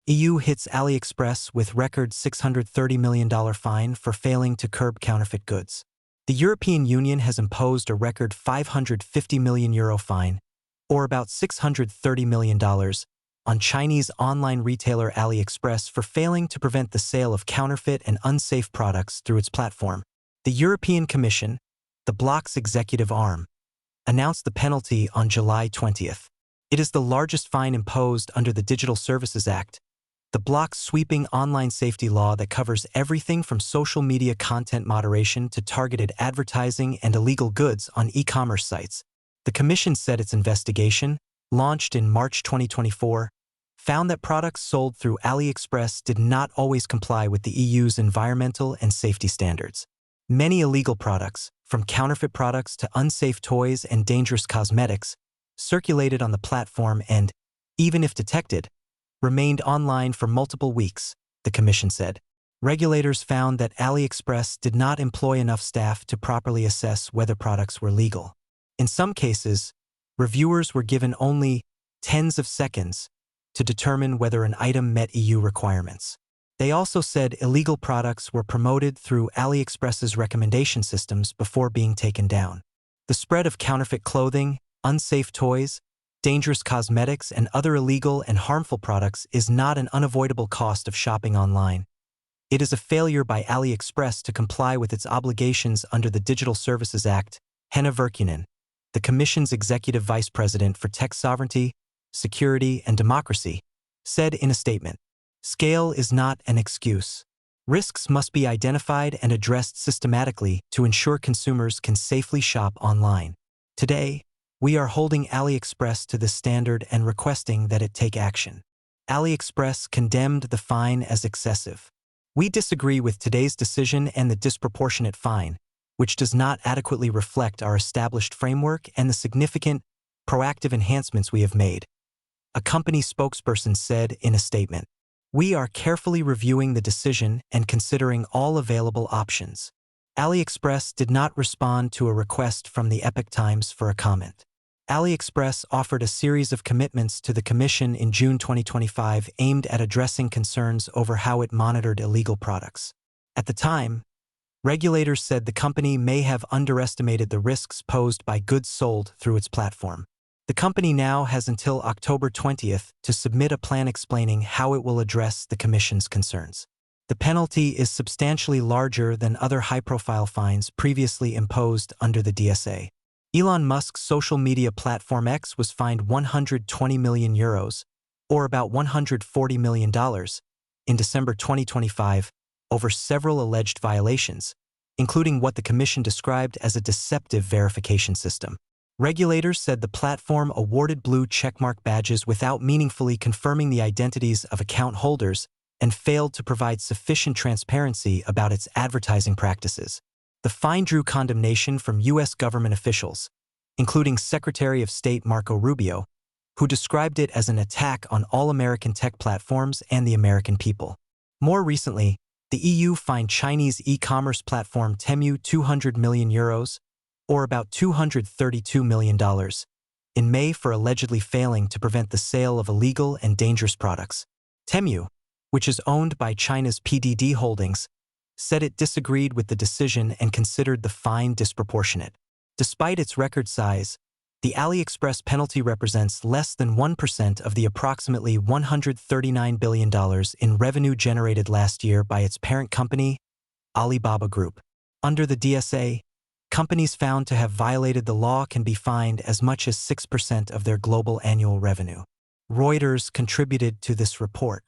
EU hits AliExpress with record $630 million fine for failing to curb counterfeit goods. The European Union has imposed a record €550 million fine, or about $630 million, on Chinese online retailer AliExpress for failing to prevent the sale of counterfeit and unsafe products through its platform. The European Commission, the bloc's executive arm, announced the penalty on July 20th. It is the largest fine imposed under the Digital Services Act, the bloc's sweeping online safety law that covers everything from social media content moderation to targeted advertising and illegal goods on e-commerce sites. The Commission said its investigation, launched in March 2024, found that products sold through AliExpress did not always comply with the EU's environmental and safety standards. Many illegal products, from counterfeit products to unsafe toys and dangerous cosmetics, circulated on the platform and, even if detected, remained online for multiple weeks, the Commission said. Regulators found that AliExpress did not employ enough staff to properly assess whether products were legal. In some cases, reviewers were given only tens of seconds to determine whether an item met EU requirements. They also said illegal products were promoted through AliExpress's recommendation systems before being taken down. The spread of counterfeit clothing, unsafe toys, dangerous cosmetics, and other illegal and harmful products is not an unavoidable cost of shopping online. It is a failure by AliExpress to comply with its obligations under the Digital Services Act, Henna Virkkunen, the Commission's Executive Vice President for Tech Sovereignty, Security, and Democracy, said in a statement. Scale is not an excuse. Risks must be identified and addressed systematically to ensure consumers can safely shop online. Today, we are holding AliExpress to this standard and requesting that it take action. AliExpress condemned the fine as excessive. We disagree with today's decision and the disproportionate fine, which does not adequately reflect our established framework and the significant, proactive enhancements we have made, a company spokesperson said in a statement. We are carefully reviewing the decision and considering all available options. AliExpress did not respond to a request from the Epoch Times for a comment. AliExpress offered a series of commitments to the Commission in June 2025 aimed at addressing concerns over how it monitored illegal products. At the time, regulators said the company may have underestimated the risks posed by goods sold through its platform. The company now has until October 20th to submit a plan explaining how it will address the Commission's concerns. The penalty is substantially larger than other high-profile fines previously imposed under the DSA. Elon Musk's social media platform X was fined €120 million, or about $140 million, in December 2025 over several alleged violations, including what the Commission described as a deceptive verification system. Regulators said the platform awarded blue checkmark badges without meaningfully confirming the identities of account holders and failed to provide sufficient transparency about its advertising practices. The fine drew condemnation from U.S. government officials, including Secretary of State Marco Rubio, who described it as an attack on all American tech platforms and the American people. More recently, the EU fined Chinese e-commerce platform Temu €200 million, or about $232 million, in May for allegedly failing to prevent the sale of illegal and dangerous products. Temu, which is owned by China's PDD Holdings, said it disagreed with the decision and considered the fine disproportionate. Despite its record size, the AliExpress penalty represents less than 1% of the approximately $139 billion in revenue generated last year by its parent company, Alibaba Group. Under the DSA, companies found to have violated the law can be fined as much as 6% of their global annual revenue. Reuters contributed to this report.